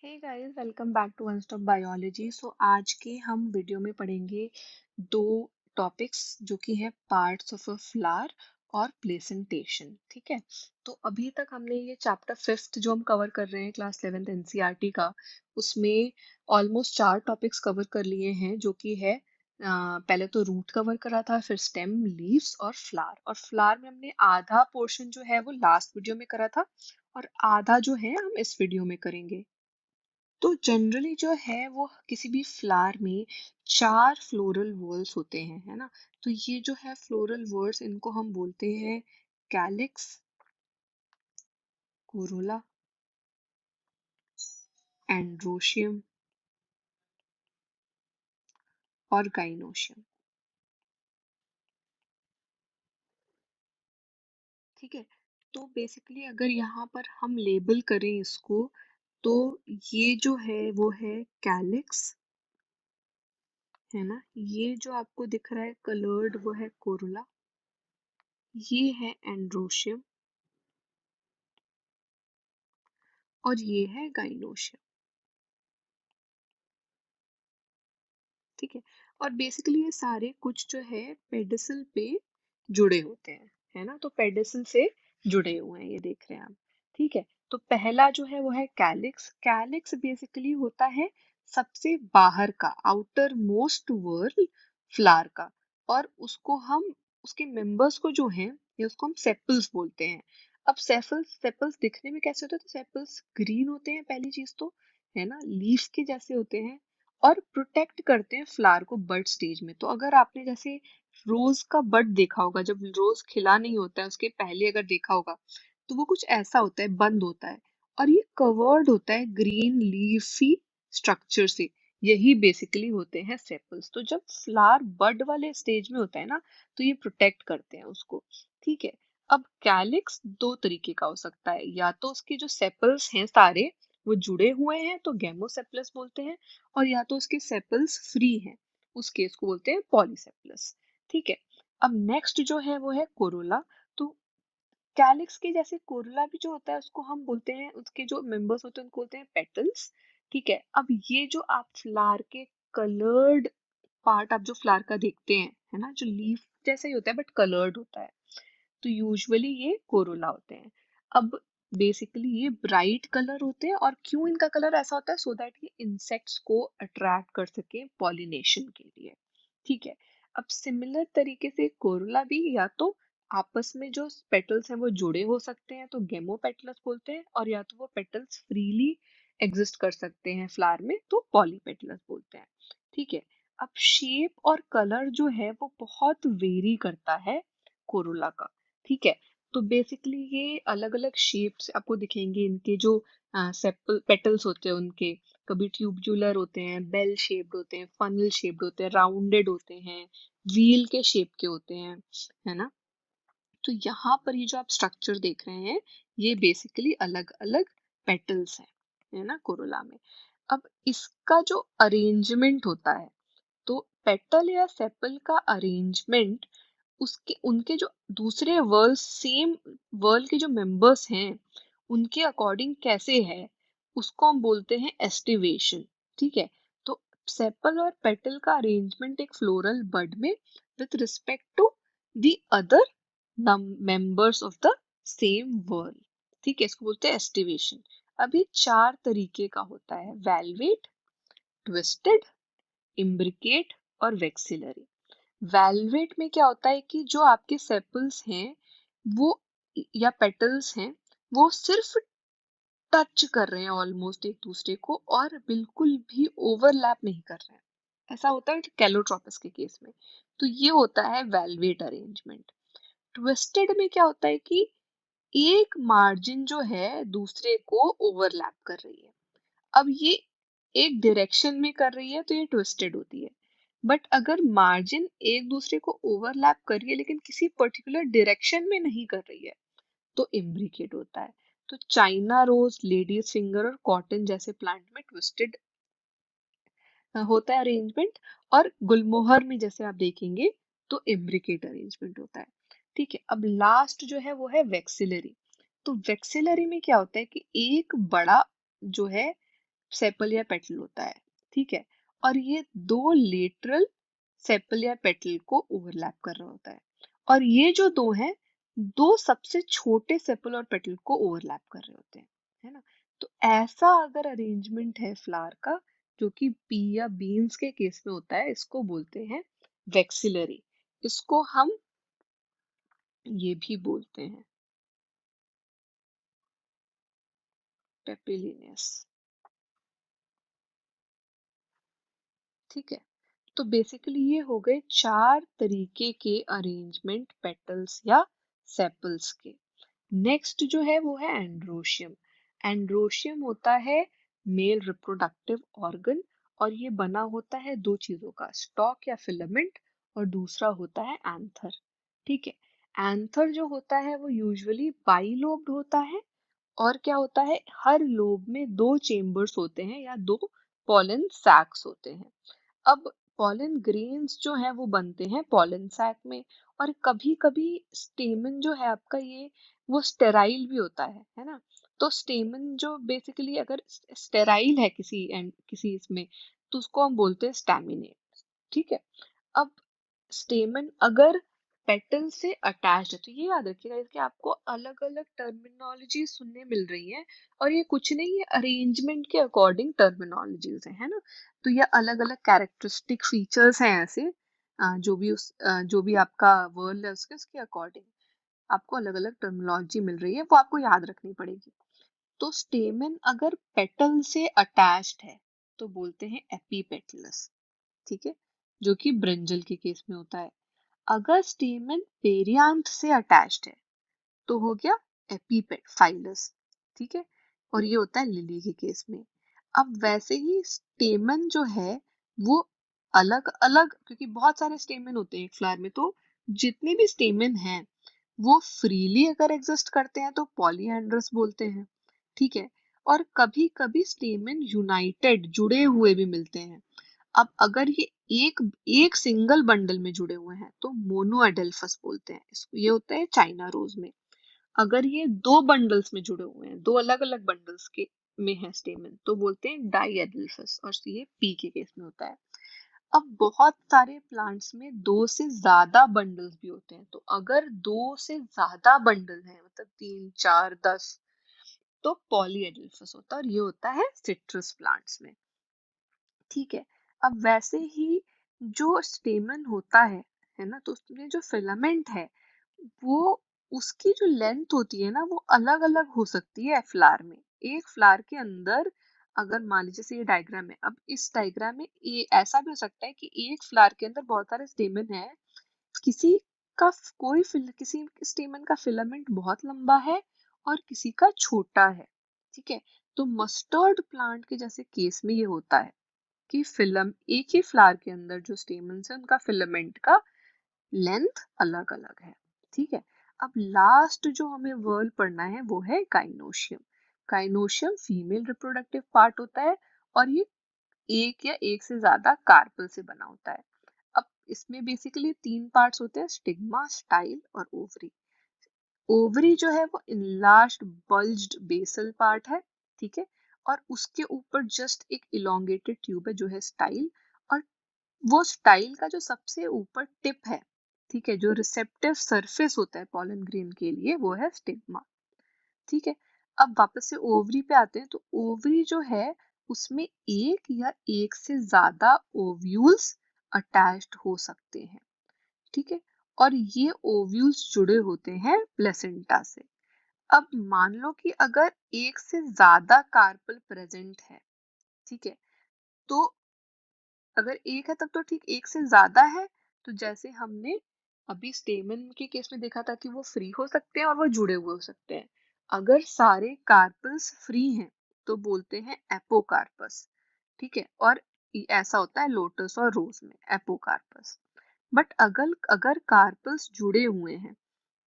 Hey guys, welcome back to one stop biology. आज के हम वीडियो में पढ़ेंगे दो टॉपिक्स जो कि है पार्ट्स ऑफ अ फ्लावर और प्लेसेंटेशन। ठीक है, तो अभी तक हमने ये चैप्टर फिफ्थ जो हम कवर कर रहे हैं क्लास 11th एनसीईआरटी का, उसमें ऑलमोस्ट 4 टॉपिक्स कवर कर लिए हैं जो कि है पहले तो रूट कवर करा था, फिर स्टेम, लीव्स और फ्लावर। और फ्लावर में हमने आधा पोर्शन जो है वो लास्ट वीडियो में करा था और आधा जो है हम इस वीडियो में करेंगे। तो जनरली जो है वो किसी भी फ्लावर में 4 फ्लोरल वॉल्स होते हैं, है ना। तो ये जो है फ्लोरल वॉल्स, इनको हम बोलते हैं कैलिक्स, कोरोला, एंड्रोशियम और गाइनोशियम। ठीक है, तो बेसिकली अगर यहाँ पर हम लेबल करें इसको, तो ये जो है वो है कैलिक्स, है ना। ये जो आपको दिख रहा है कलर्ड वो है कोरोला, ये है एंड्रोशियम और ये है गाइनोशियम। ठीक है, और बेसिकली ये सारे कुछ जो है पेडिसल पे जुड़े होते हैं, है ना। तो पेडिसल से जुड़े हुए हैं, ये देख रहे हैं आप। ठीक है, तो पहला जो है वो है कैलिक्स। कैलिक्स बेसिकली होता है सबसे बाहर का, आउटर मोस्ट वर्ल फ्लावर का। और उसको हम, उसके मेंबर्स को जो है, ये उसको हम सेपल्स बोलते हैं। अब सेपल्स सेपल्स दिखने में कैसे होते हैं? तो सेपल्स ग्रीन होते हैं पहली चीज तो, है ना, लीफ के जैसे होते हैं और प्रोटेक्ट करते हैं फ्लावर को बड स्टेज में। तो अगर आपने जैसे रोज का बड देखा होगा, जब रोज खिला नहीं होता है उसके पहले अगर देखा होगा, तो वो कुछ ऐसा होता है, बंद होता है और ये कवर्ड होता है ग्रीन लीफी स्ट्रक्चर से। यही बेसिकली होते हैं सेपल्स। तो जब फ्लावर बड वाले स्टेज में होता है ना, तो ये प्रोटेक्ट करते हैं उसको। ठीक है, अब कैलिक्स दो तरीके का हो सकता है, या तो उसके जो सेपल्स हैं सारे वो जुड़े हुए हैं तो गेमोसेपलस बोलते हैं, और या तो उसके सेपल्स फ्री हैं, उस केस को बोलते हैं पॉलीसेपलस। ठीक है, अब नेक्स्ट जो है वो है कोरोला। तो कैलिक्स के जैसे कोरोला भी जो होता है उसको हम बोलते हैं, उसके जो मेंबर्स होते हैं उनको बोलते हैं पेटल्स। ठीक है, अब ये जो आप फ्लावर के कलर्ड पार्ट, आप जो फ्लावर का देखते हैं, है ना, जो लीफ जैसा ही होता है बट कलर्ड होता है, तो यूजुअली ये कोरोला होते हैं। अब बेसिकली ये ब्राइट कलर होते हैं, और क्यों इनका कलर ऐसा होता है? सो दैट ये इंसेक्ट्स को अट्रैक्ट कर सके पॉलिनेशन के लिए। ठीक है, अब सिमिलर तरीके से कोरोला भी या तो आपस में जो पेटल्स हैं वो जुड़े हो सकते हैं तो गेमो पेटल्स बोलते हैं, और या तो वो पेटल्स फ्रीली एग्जिस्ट कर सकते हैं फ्लावर में तो पॉली पेटल्स बोलते हैं। ठीक है, अब शेप और कलर जो है वो बहुत वेरी करता है कोरोला का। ठीक है, तो बेसिकली ये अलग अलग शेप्स आपको दिखेंगे, इनके जो सेपल पेटल्स होते हैं उनके, कभी ट्यूबुलर होते हैं, बेल शेप्ड होते हैं, फनल शेप्ड होते हैं, राउंडेड होते हैं, व्हील के शेप के होते हैं, है ना। तो यहाँ पर ये जो आप स्ट्रक्चर देख रहे हैं, ये बेसिकली अलग अलग पेटल्स हैं, है ना, कोरोला में। अब इसका जो अरेंजमेंट होता है, तो पेटल या सेपल का अरेंजमेंट उसके उनके जो दूसरे वर्ल, सेम वर्ल के जो मेंबर्स हैं उनके अकॉर्डिंग कैसे है, उसको हम बोलते हैं एस्टिवेशन। ठीक है, तो सेपल और पेटल का अरेंजमेंट एक फ्लोरल बड में with respect to the other members of the same whorl. ठीक है, इसको बोलते हैं एस्टिवेशन। अभी 4 तरीके का होता है: वेलवेट, ट्विस्टेड, इम्ब्रिकेट और वेक्सिलरी। वेलवेट में क्या होता है कि जो आपके सेपल्स हैं वो, या पेटल्स हैं, वो सिर्फ टच कर रहे हैं ऑलमोस्ट एक दूसरे को और बिल्कुल भी ओवरलैप नहीं कर रहे हैं। ऐसा होता है कैलोट्रोपस के केस में। तो ये होता है वेलवेट अरेंजमेंट। ट्विस्टेड में क्या होता है कि एक मार्जिन जो है दूसरे को ओवरलैप कर रही है। अब ये एक डायरेक्शन में कर रही है तो ये ट्विस्टेड होती है, बट अगर मार्जिन एक दूसरे को ओवरलैप कर रही है लेकिन किसी पर्टिकुलर डायरेक्शन में नहीं कर रही है, तो इम्ब्रिकेट होता है। तो चाइना रोज, लेडीज फिंगर और कॉटन जैसे प्लांट में ट्विस्टेड होता है अरेंजमेंट, और गुलमोहर में जैसे आप देखेंगे तो इम्ब्रिकेट अरेंजमेंट होता है। ठीक है, अब लास्ट जो है वो है वेक्सिलरी। तो वेक्सिलरी में क्या होता है कि एक बड़ा जो है सेपल या पेटल होता है, ठीक है, और ये दो लेटरल सेपल या पेटल को ओवरलैप कर रहा होता है, और ये जो दो हैं, दो सबसे छोटे सेपल और पेटल को ओवरलैप कर रहे होते हैं, है ना। तो ऐसा अगर अरेंजमेंट है फ्लावर का, जो कि पी या बीन्स के केस में होता है, इसको बोलते हैं वेक्सिलरी। इसको हम ये भी बोलते हैं पेपिलिनियस, ठीक है। तो बेसिकली ये हो गए चार तरीके के अरेंजमेंट पेटल्स या सेपल्स के। नेक्स्ट जो है वो है एंड्रोशियम। एंड्रोशियम होता है मेल रिप्रोडक्टिव ऑर्गन, और ये बना होता है दो चीजों का, स्टॉक या फिलामेंट, और दूसरा होता है एंथर, ठीक है। एंथर जो होता है वो यूजुअली बाइलोब्ड होता है, और क्या होता है, हर लोब में दो चेम्बर्स होते हैं या दो पॉलन सैक्स होते हैं। अब पॉलन ग्रेन्स जो है वो बनते हैं पॉलन सैक में, और कभी कभी स्टेमन जो है आपका ये वो स्टेराइल भी होता है ना। तो स्टेमन जो बेसिकली अगर स्टेराइल है किसी एंड किसी इसमें, तो उसको हम बोलते हैं स्टैमिनेट, ठीक है। अब स्टेमन अगर पेटल से अटैच्ड है, तो ये याद रखिएगा, इसके आपको अलग अलग टर्मिनोलॉजी सुनने मिल रही है, और ये कुछ नहीं, ये अरेंजमेंट के अकॉर्डिंग टर्मिनोलॉजीज है ना। तो ये अलग अलग कैरेक्टरिस्टिक फीचर्स हैं ऐसे, जो भी आपका वर्ल्ड है उसके अकॉर्डिंग आपको अलग अलग टर्मिनोलॉजी मिल रही है, वो आपको याद रखनी पड़ेगी। तो स्टेमन अगर पेटल से अटैच्ड है तो बोलते हैं एपीपेटलस, ठीक है, जो कि ब्रिंजल के केस में होता है। अगर स्टेमन पेरियांथ से अटैच्ड है तो हो गया एपीपेट फाइलस, ठीक है, और ये होता है लिली के केस में। अब वैसे ही स्टेमन जो है वो अलग अलग, क्योंकि बहुत सारे स्टेमन होते हैं एक फ्लावर में, तो जितने भी स्टेमन हैं वो फ्रीली अगर एग्जिस्ट करते हैं तो पॉलीएंड्रस बोलते हैं, ठीक है। और कभी कभी स्टेमन यूनाइटेड जुड़े हुए भी मिलते हैं। अब अगर ये एक एक सिंगल बंडल में जुड़े हुए हैं तो मोनोएडेल्फस बोलते हैं इसको, ये होता है चाइना रोज में। अगर ये दो बंडल्स में जुड़े हुए हैं, दो अलग अलग बंडल्स के में है स्टेमन, तो बोलते हैं डाइएडल्फस, और ये पी के केस में होता है। अब बहुत सारे प्लांट्स में दो से ज्यादा बंडल्स भी होते हैं, तो अगर दो से ज्यादा बंडल हैं, मतलब 3 4 10, तो पॉलीएडल्फस होता है, और ये होता है सिट्रस प्लांट्स में, ठीक है। अब वैसे ही जो स्टेमन होता है ना, तो उसमें जो फिलामेंट है वो उसकी जो लेंथ होती है ना वो अलग अलग हो सकती है फ्लावर में। एक फ्लावर के अंदर अगर मान लीजिए से ये डायग्राम है, अब इस डायग्राम में ये ऐसा भी हो सकता है कि एक फ्लावर के अंदर बहुत सारे स्टेमन है, किसी किसी स्टेमन का फिलामेंट बहुत लंबा है और किसी का छोटा है, ठीक है। तो मस्टर्ड प्लांट के जैसे केस में ये होता है कि फिलम एक ही फ्लावर के अंदर जो स्टेमन्स है उनका फिलामेंट का लेंथ अलग अलग है, ठीक है। अब लास्ट जो हमें वर्ड पढ़ना है वो है gynoecium. Gynoecium female reproductive part होता है, और ये एक या एक से ज्यादा कार्पल से बना होता है। अब इसमें बेसिकली तीन पार्ट्स होते हैं, स्टिग्मा, स्टाइल और ओवरी। ओवरी जो है वो इनलार्ज्ड बल्ज्ड बेसल पार्ट है, ठीक है, और उसके ऊपर जस्ट एक इलोंगेटेड ट्यूब है जो है स्टाइल, और वो स्टाइल का जो सबसे ऊपर टिप है, ठीक है, जो रिसेप्टिव सरफेस होता है पॉलन ग्रेन के लिए, वो है स्टिग्मा, ठीक है। अब वापस से ओवरी पे आते हैं, तो ओवरी जो है उसमें एक या एक से ज्यादा ओव्यूल्स अटैच्ड हो सकते हैं, ठीक है, और ये ओव्यूल्स जुड़े होते हैं प्लेसेंटा से। अब मान लो कि अगर एक से ज्यादा कार्पल प्रेजेंट है, ठीक है, तो अगर एक है तब तो ठीक, एक से ज्यादा है तो जैसे हमने अभी स्टेमन के केस में देखा था कि वो फ्री हो सकते हैं और वो जुड़े हुए हो सकते हैं। अगर सारे कार्पल्स फ्री हैं तो बोलते हैं एपोकार्पस, ठीक है, और ऐसा होता है लोटस और रोज में एपोकार्पस। बट अगर अगर कार्पल्स जुड़े हुए हैं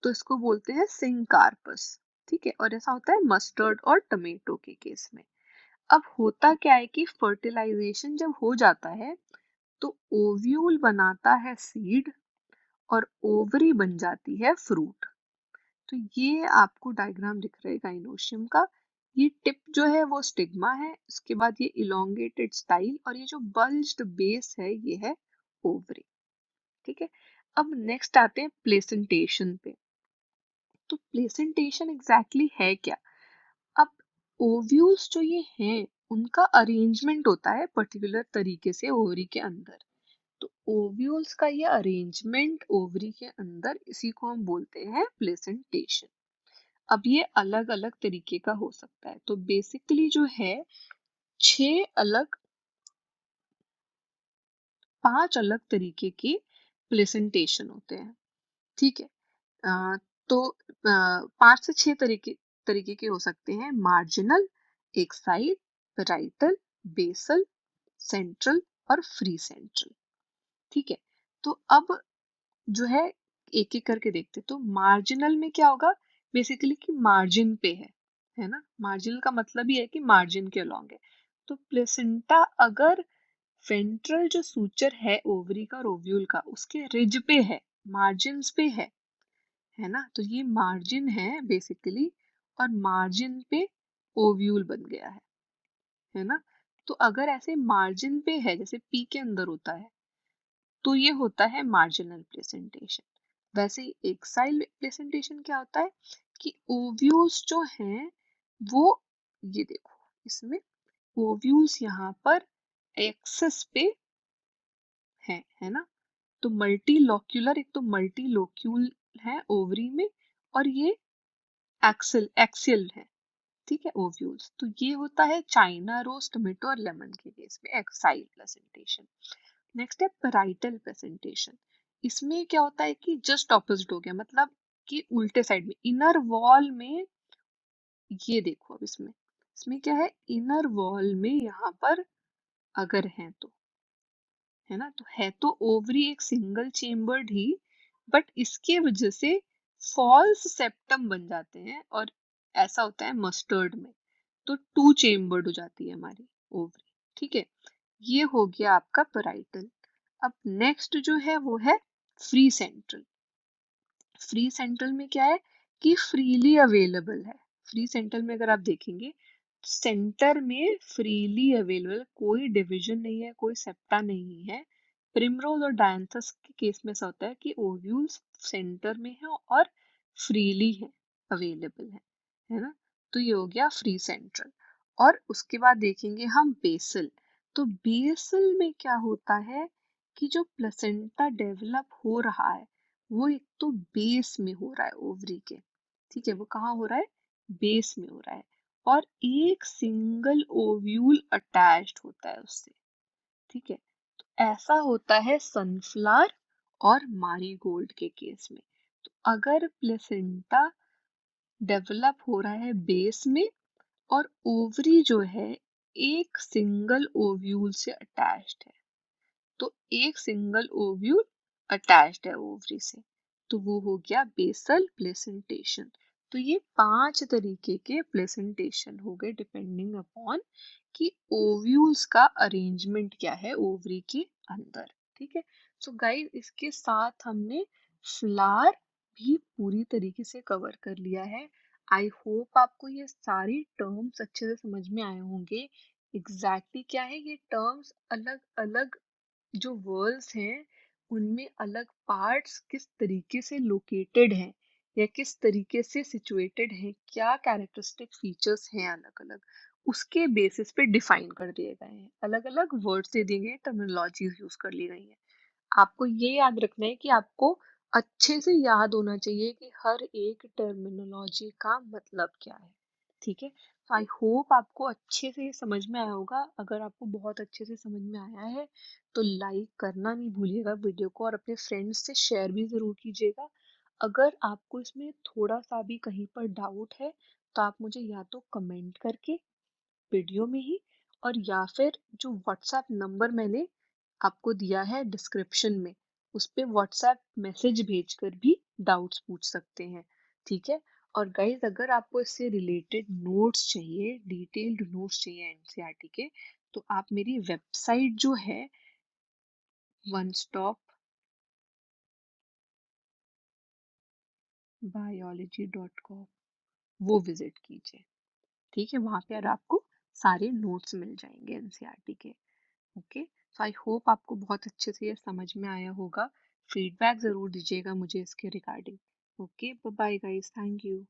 तो इसको बोलते हैं सिंकार्पस, ठीक है, और ऐसा होता है मस्टर्ड और टमेटो के केस में। अब होता क्या है कि फर्टिलाइजेशन जब हो जाता है तो ओव्यूल बनाता है सीड, और ओवरी बन जाती है फ्रूट। तो ये आपको डायग्राम दिख रहा है गाइनोशियम का, ये टिप जो है वो स्टिग्मा है, उसके बाद ये इलोंगेटेड स्टाइल, और ये जो बल्ज्ड बेस है ये है ओवरी। ठीक है, अब नेक्स्ट आते हैं प्लेसेंटेशन पे। तो प्लेसेंटेशन एग्जैक्टली है क्या? अब ओव्यूल्स जो ये हैं उनका अरेंजमेंट होता है पर्टिकुलर तरीके से ओवरी के अंदर। तो ओव्यूल्स का ये अरेंजमेंट ओवरी के अंदर, इसी को हम बोलते हैं प्लेसेंटेशन। अब ये अलग अलग तरीके का हो सकता है। तो बेसिकली जो है छह अलग, पांच अलग तरीके के प्लेसेंटेशन होते हैं। ठीक है, तो पांच से छह तरीके तरीके के हो सकते हैं। मार्जिनल, एक साइड, पेराइटल, बेसल, सेंट्रल और फ्री सेंट्रल। ठीक है, तो अब जो है एक एक करके देखते हैं। तो मार्जिनल में क्या होगा? बेसिकली कि मार्जिन पे है ना। मार्जिनल का मतलब ही है कि मार्जिन के अलॉन्ग है। तो प्लेसेंटा अगर वेंट्रल जो सूचर है ओवरी का और ओव्यूल का उसके रिज पे है, मार्जिन्स पे है ना, तो ये मार्जिन है बेसिकली, और मार्जिन पे ओव्यूल बन गया है ना। तो अगर ऐसे मार्जिन पे है जैसे पी के अंदर होता है तो ये होता है मार्जिनल प्रेजेंटेशन। वैसे ही एक्साइल प्रेजेंटेशन क्या होता है कि ओव्यूल्स जो हैं वो, ये देखो इसमें ओव्यूल्स यहाँ पर एक्सेस पे है ना। तो मल्टीलोक्यूलर, एक तो मल्टीलोक्यूल है ओवरी में, और ये एक्सियल है। ठीक है, ओव्यूल्स तो ये होता है चाइना रोज, टोमेटो और लेमन के केस में एक्साइल प्रेजेंटेशन। नेक्स्ट है पेराइटल प्रेजेंटेशन। इसमें क्या होता है कि जस्ट ऑपोजिट हो गया, मतलब कि उल्टे साइड में इनर वॉल में, ये देखो अब इसमें इसमें क्या है, इनर वॉल में यहाँ पर अगर है तो, है ना, तो है तो ओवरी एक सिंगल चेम्बर्ड ही, बट इसके वजह से फॉल्स सेप्टम बन जाते हैं, और ऐसा होता है मस्टर्ड में, तो टू चेम्बर्ड हो जाती है हमारी ओवरी। ठीक है, ये हो गया आपका पेराइटल। अब नेक्स्ट जो है वो है फ्री सेंट्रल। फ्री सेंट्रल में क्या है कि फ्रीली अवेलेबल है। फ्री सेंट्रल में अगर आप देखेंगे सेंटर में फ्रीली अवेलेबल, कोई डिवीजन नहीं है, कोई सेप्टा नहीं है। प्रिमरोज और डायंथस के केस में ऐसा होता है कि ओव्यूल्स सेंटर में है और फ्रीली है, अवेलेबल है ना। तो ये हो गया फ्री सेंट्रल। और उसके बाद देखेंगे हम बेसल। तो बेसल में क्या होता है कि जो प्लेसेंटा डेवलप हो रहा है वो एक तो बेस में हो रहा है ओवरी के। ठीक है, वो कहाँ हो रहा है? बेस में हो रहा है, और एक सिंगल ओव्यूल अटैच्ड होता है उससे। ठीक है, तो ऐसा होता है सनफ्लावर और मारीगोल्ड के केस में। तो अगर प्लेसेंटा डेवलप हो रहा है बेस में, और ओवरी जो है एक सिंगल ओव्यूल से अटैच्ड है, तो एक सिंगल ओव्यूल अटैच्ड है ओवरी से, तो वो हो गया बेसल प्लेसेंटेशन। तो ये पांच तरीके के प्लेसेंटेशन हो गए डिपेंडिंग अपॉन कि ओव्यूल्स का अरेंजमेंट क्या है ओवरी के अंदर। ठीक है, सो गाइस इसके साथ हमने फ्लावर भी पूरी तरीके से कवर कर लिया है। आई होप आपको ये सारी टर्म्स अच्छे से समझ में आए होंगे। एग्जैक्टली क्या है ये टर्म्स, अलग अलग जो वर्ल्स हैं उनमें अलग पार्ट्स किस तरीके से लोकेटेड हैं या किस तरीके से सिचुएटेड हैं, क्या कैरेक्टरिस्टिक फीचर्स हैं अलग अलग, उसके बेसिस पे डिफाइन कर दिए गए हैं। अलग अलग वर्ड्स दे दिए गए, टर्मिनोलॉजीज यूज कर ली गई हैं। आपको ये याद रखना है कि आपको अच्छे से याद होना चाहिए कि हर एक टर्मिनोलॉजी का मतलब क्या है। ठीक है, तो आई होप आपको अच्छे से समझ में आया होगा। अगर आपको बहुत अच्छे से समझ में आया है तो लाइक करना नहीं भूलिएगा वीडियो को, और अपने फ्रेंड्स से शेयर भी ज़रूर कीजिएगा। अगर आपको इसमें थोड़ा सा भी कहीं पर डाउट है तो आप मुझे या तो कमेंट करके वीडियो में ही, और या फिर जो व्हाट्सएप नंबर मैंने आपको दिया है डिस्क्रिप्शन में उस पे व्हाट्सएप मैसेज भेजकर भी डाउट्स पूछ सकते हैं। ठीक है, और गाइज अगर आपको इससे रिलेटेड नोट्स चाहिए, डिटेल्ड नोट्स चाहिए एनसीईआरटी के, तो आप मेरी वेबसाइट जो है one stop biology dot com वो विजिट कीजिए। ठीक है, वहाँ पे और आपको सारे नोट्स मिल जाएंगे एनसीईआरटी के। ओके, सो आई होप आपको बहुत अच्छे से ये समझ में आया होगा। फीडबैक ज़रूर दीजिएगा मुझे इसके regarding. Okay, bye guys, thank you.